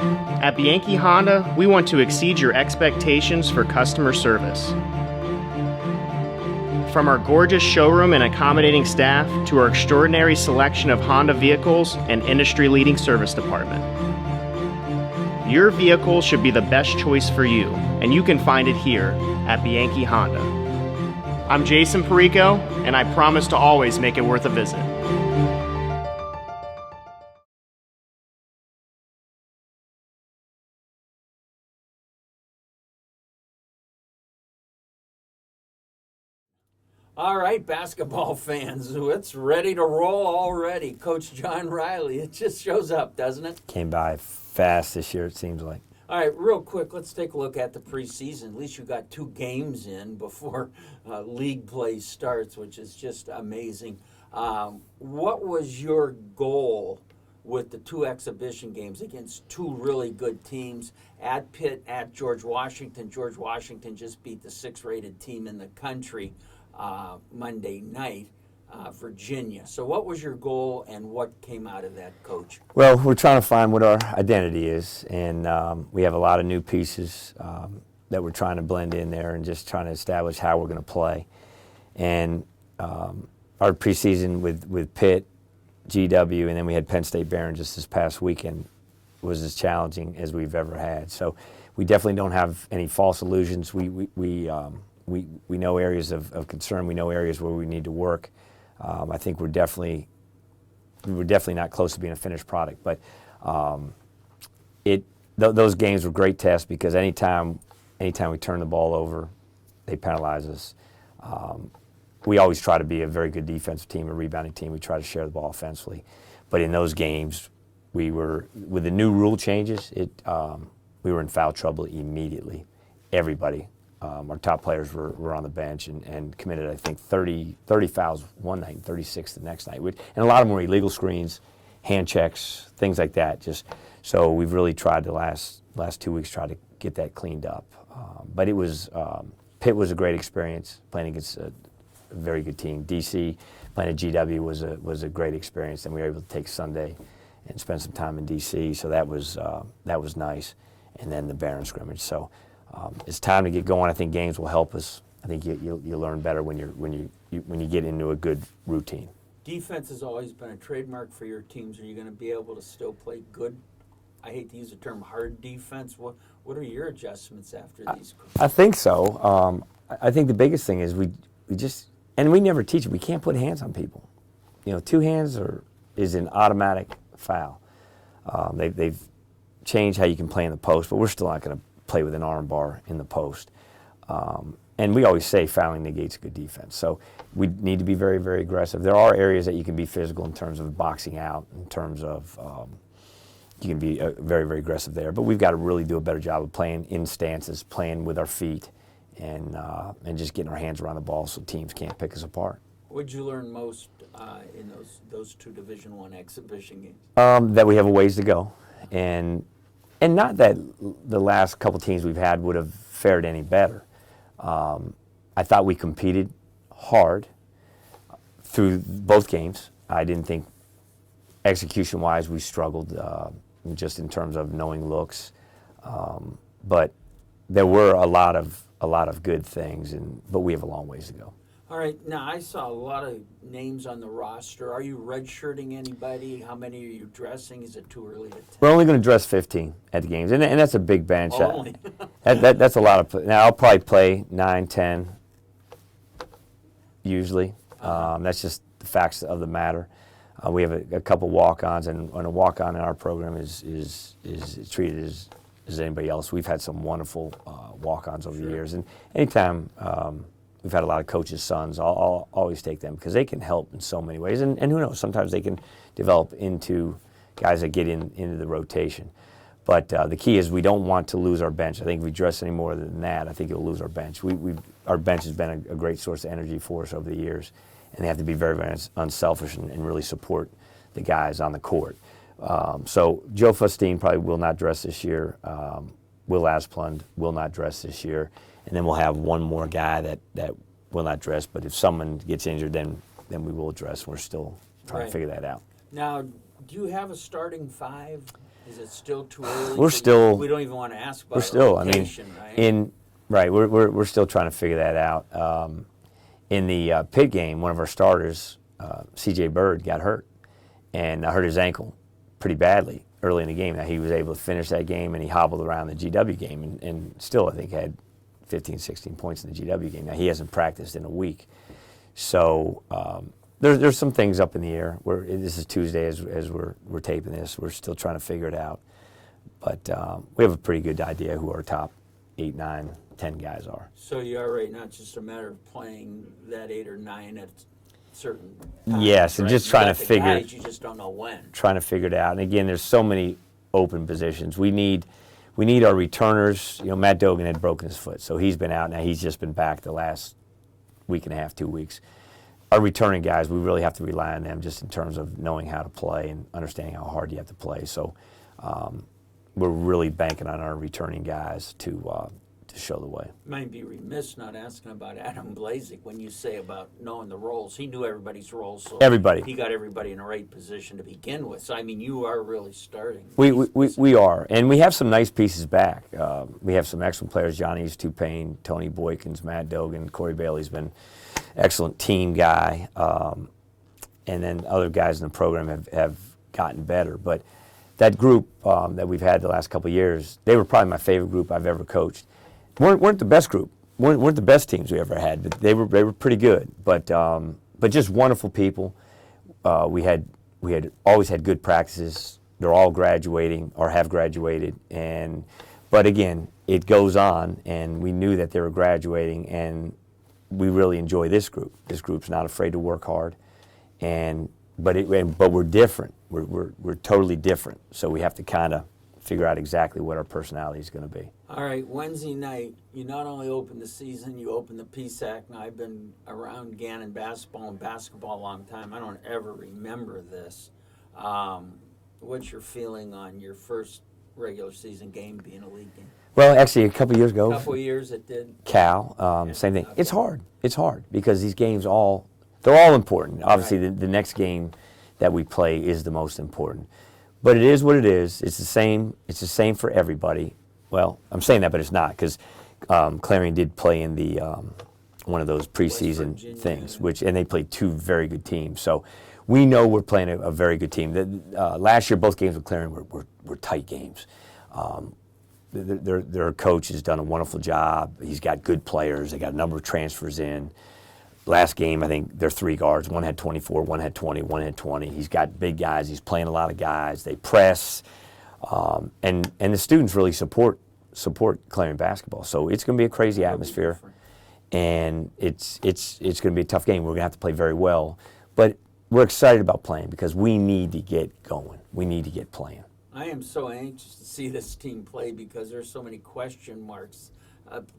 At Bianchi Honda, we want to exceed your expectations for customer service. From our gorgeous showroom and accommodating staff to our extraordinary selection of Honda vehicles and industry-leading service department. Your vehicle should be the best choice for you, and you can find it here at Bianchi Honda. I'm Jason Perico, and I promise to always make it worth a visit. All right, basketball fans, it's ready to roll already. Coach John Reilly, it just shows up, doesn't it? Came by fast this year, it seems like. All right, real quick, let's take a look at the preseason. At least you got 2 games in before league play starts, which is just amazing. What was your goal with the 2 exhibition games against 2 really good teams at Pitt, at George Washington? George Washington just beat the 6th-rated team in the country Monday night, Virginia. So what was your goal and what came out of that, Coach? Well, we're trying to find what our identity is, and we have a lot of new pieces that we're trying to blend in there and just trying to establish how we're going to play. And our preseason with Pitt, GW, and then we had Penn State Barron just this past weekend was as challenging as we've ever had. So we definitely don't have any false illusions. We know areas of concern. We know areas where we need to work. I think we're definitely not close to being a finished product. But those games were great tests because anytime we turn the ball over, they penalize us. We always try to be a very good defensive team, a rebounding team. We try to share the ball offensively. But in those games, we were, with the new rule changes, we were in foul trouble immediately. Everybody. Our top players were on the bench and committed, I think, 30 fouls one night and 36 the next night. And a lot of them were illegal screens, hand checks, things like that. So we've really tried the last 2 weeks try to get that cleaned up. But it was Pitt was a great experience playing against a very good team. DC playing at GW was a great experience, and we were able to take Sunday and spend some time in DC. So that was nice. And then the Barron scrimmage. So. It's time to get going. I think games will help us. I think you learn better when you get into a good routine. Defense has always been a trademark for your teams. Are you going to be able to still play good? I hate to use the term hard defense. What are your adjustments after these? I think so. I think the biggest thing is we just, and we never teach it. We can't put hands on people. 2 hands is an automatic foul. They've changed how you can play in the post, but we're still not going to play with an arm bar in the post. And we always say fouling negates good defense. So we need to be very, very aggressive. There are areas that you can be physical in terms of boxing out, in terms of you can be very, very aggressive there. But we've got to really do a better job of playing in stances, playing with our feet, and just getting our hands around the ball so teams can't pick us apart. What did you learn most in those 2 Division I exhibition games? That we have a ways to go. And not that the last couple teams we've had would have fared any better. I thought we competed hard through both games. I didn't think execution-wise we struggled just in terms of knowing looks. But there were a lot of good things, but we have a long ways to go. All right, now I saw a lot of names on the roster. Are you redshirting anybody? How many are you dressing? Is it too early to tell? We're only going to dress 15 at the games, and that's a big bench. Only. That's a lot of. Now I'll probably play 9, 10 usually. That's just the facts of the matter. We have a couple walk-ons, and a walk-on in our program is treated as anybody else. We've had some wonderful walk-ons over the years, and anytime. We've had a lot of coaches' sons. I'll always take them because they can help in so many ways. And who knows, sometimes they can develop into guys that get into the rotation. But the key is we don't want to lose our bench. I think if we dress any more than that, I think it'll lose our bench. Our bench has been a great source of energy for us over the years. And they have to be very, very unselfish and really support the guys on the court. So Joe Fustine probably will not dress this year. Will Asplund will not dress this year. And then we'll have one more guy that will not dress. But if someone gets injured, then we will dress. We're still trying to figure that out. Now, do you have a starting 5? Is it still too early? We're still. We don't even want to ask about We're still. location, I mean, right? We're still trying to figure that out. In the Pitt game, one of our starters, C.J. Bird, got hurt and hurt his ankle pretty badly early in the game. Now he was able to finish that game, and he hobbled around the GW game, and still I think had 15, 16 points in the GW game. Now he hasn't practiced in a week, so there's some things up in the air. This is Tuesday as we're taping this. We're still trying to figure it out, but we have a pretty good idea who our top 8, 9, 10 guys are. So you are right now. It's just a matter of playing that 8 or 9 at certain times, Yes, and right? just You trying got to the figure. guys, you just don't know when. Trying to figure it out. And again, there's so many open positions. We need our returners. You know, Matt Dogan had broken his foot, so he's been out. Now he's just been back the last week and a half, 2 weeks. Our returning guys, we really have to rely on them just in terms of knowing how to play and understanding how hard you have to play. So we're really banking on our returning guys to show the way. Might be remiss not asking about Adam Blazik when you say about knowing the roles. He knew everybody's roles, so Everybody. he got everybody in the right position to begin with. So I mean, you are really starting. We are, and we have some nice pieces back. We have some excellent players: Johnny Tupane, Tony Boykins, Matt Dogan, Corey Bailey's been excellent team guy, and then other guys in the program have gotten better. But that group that we've had the last couple of years, they were probably my favorite group I've ever coached. weren't the best group, weren't the best teams we ever had, but they were pretty good. But just wonderful people. We had always had good practices. They're all graduating or have graduated, but again, it goes on, and we knew that they were graduating, and we really enjoy this group. This group's not afraid to work hard, but we're different. We're totally different. So we have to kind of figure out exactly what our personality is going to be. All right, Wednesday night, you not only open the season, you open the PSAC. Now, I've been around Gannon basketball a long time. I don't ever remember this. What's your feeling on your first regular season game being a league game? Well, actually, a couple years ago, A couple of years it did. Cal, same thing. Okay. It's hard because these games they're all important. Obviously, right. the next game that we play is the most important. But it is what it is. It's the same. It's the same for everybody. Well, I'm saying that, but it's not, because Clarion did play in the one of those preseason things, and they played two very good teams. So we know we're playing a very good team. Last year, both games with Clarion were tight games. Their coach has done a wonderful job. He's got good players. They got a number of transfers in. Last game, I think their three guards, one had 24, one had 20, one had 20. He's got big guys. He's playing a lot of guys. They press, and the students really support Clarion basketball. So it's going to be a crazy atmosphere, and it's going to be a tough game. We're going to have to play very well, but we're excited about playing because we need to get going. We need to get playing. I am so anxious to see this team play because there's so many question marks.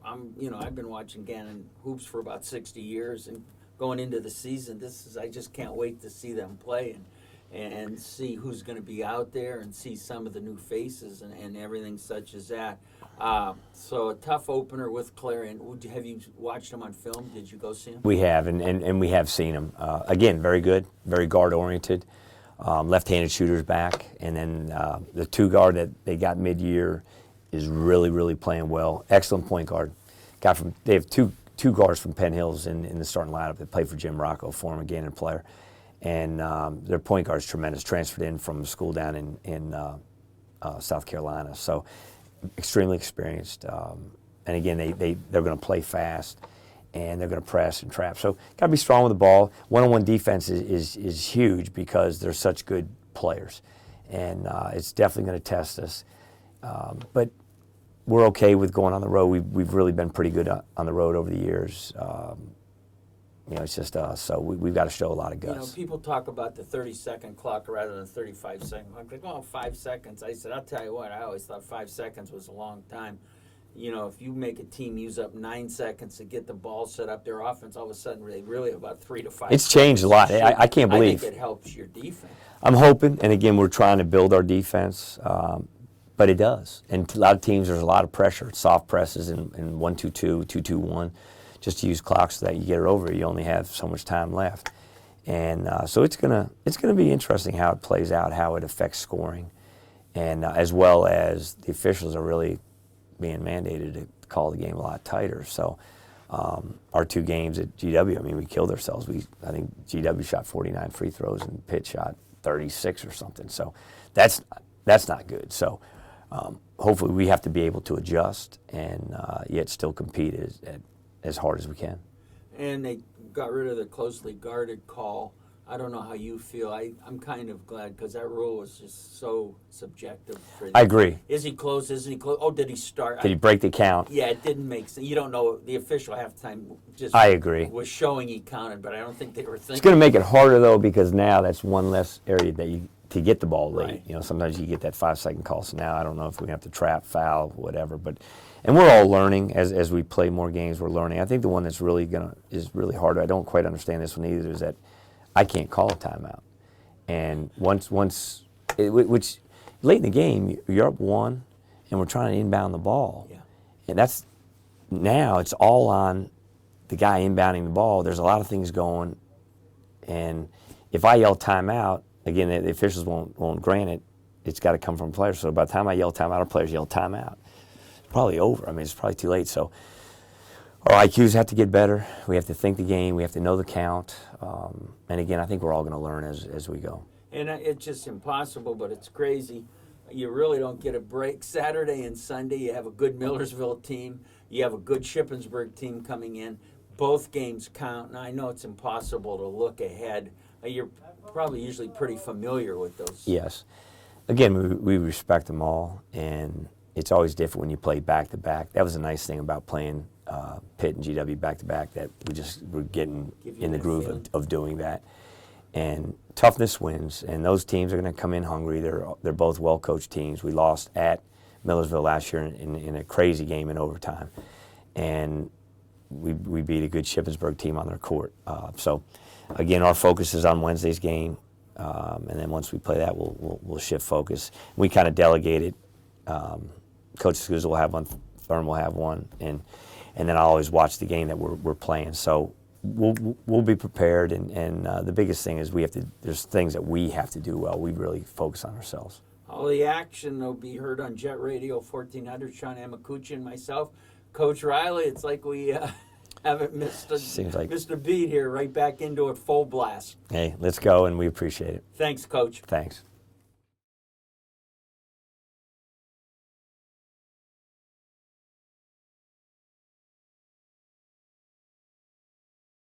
I've been watching Gannon hoops for about 60 years, and going into the season, I just can't wait to see them play and see who's going to be out there and see some of the new faces and everything such as that. So a tough opener with Clarion. Have you watched them on film? Did you go see them? We have, and we have seen them. Again, very good, very guard-oriented. Left-handed shooters back, and then the two guard that they got mid-year is really, really playing well. Excellent point guard. They have two guards from Penn Hills in the starting lineup that played for Jim Rocco, former Gannon player, and their point guard's tremendous. Transferred in from a school down in South Carolina, so extremely experienced. And again, they're going to play fast, and they're going to press and trap. So got to be strong with the ball. One-on-one defense is huge because they're such good players, and it's definitely going to test us. But we're okay with going on the road. We've really been pretty good on the road over the years. It's just us. So we've got to show a lot of guts. People talk about the 30-second clock rather than 35-second. I'm like, 5 seconds. I said, I'll tell you what, I always thought 5 seconds was a long time. If you make a team use up 9 seconds to get the ball set up, their offense, all of a sudden, they really have about 3 to 5 It's changed a lot. I can't believe. I think it helps your defense. I'm hoping, and again, we're trying to build our defense. But it does. And a lot of teams, there's a lot of pressure. Soft presses and 1-2-2, 2-2-1, just to use clocks so that you get it over. You only have so much time left. And so it's gonna be interesting how it plays out, how it affects scoring. and as well as the officials are really being mandated to call the game a lot tighter. So our 2 games at GW, I mean, we killed ourselves. I think GW shot 49 free throws and Pitt shot 36 or something. So that's not good. So hopefully we have to be able to adjust and yet still compete as hard as we can. And they got rid of the closely guarded call. I don't know how you feel. I'm kind of glad because that rule was just so subjective. I agree. Is he close? Isn't he close? Oh, did he start? Did he break the count? Yeah, it didn't make sense. You don't know. The official halftime just I agree. was showing he counted, but I don't think they were thinking. It's going to make it harder, though, because now that's one less area that to get the ball late. Right. You know, sometimes you get that 5-second call. So now I don't know if we have to trap, foul, whatever. And we're all learning as we play more games. We're learning. I think the one that's is really hard. I don't quite understand this one either. Is that I can't call a timeout. And which late in the game, you're up 1, and we're trying to inbound the ball. Yeah. And now it's all on the guy inbounding the ball. There's a lot of things going, and if I yell timeout, again, the officials won't grant it. It's got to come from players. So by the time I yell timeout, our players yell timeout. It's probably over. I mean, it's probably too late. So our IQs have to get better. We have to think the game. We have to know the count. And again, I think we're all going to learn as we go. And it's just impossible, but it's crazy. You really don't get a break. Saturday and Sunday, you have a good Millersville team. You have a good Shippensburg team coming in. Both games count. And I know it's impossible to look ahead. You're probably usually pretty familiar with those. Yes. Again, we respect them all, and it's always different when you play back-to-back. That was a nice thing about playing Pitt and GW back-to-back, that we're getting in the groove of doing that. And toughness wins, and those teams are going to come in hungry. They're both well-coached teams. We lost at Millersville last year in a crazy game in overtime, and we beat a good Shippensburg team on their court. So, again, our focus is on Wednesday's game, and then once we play that, we'll shift focus. We kind of delegated. Coach Scusa will have one, Thurman will have one, and then I'll always watch the game that we're playing. So we'll be prepared, and the biggest thing is there's things that we have to do well. We really focus on ourselves. All the action will be heard on Jet Radio 1400. Sean Amakuchi and myself, Coach Reilly. It's like we haven't missed a beat here. Right back into it, full blast. Hey, let's go, and we appreciate it. Thanks, Coach. Thanks.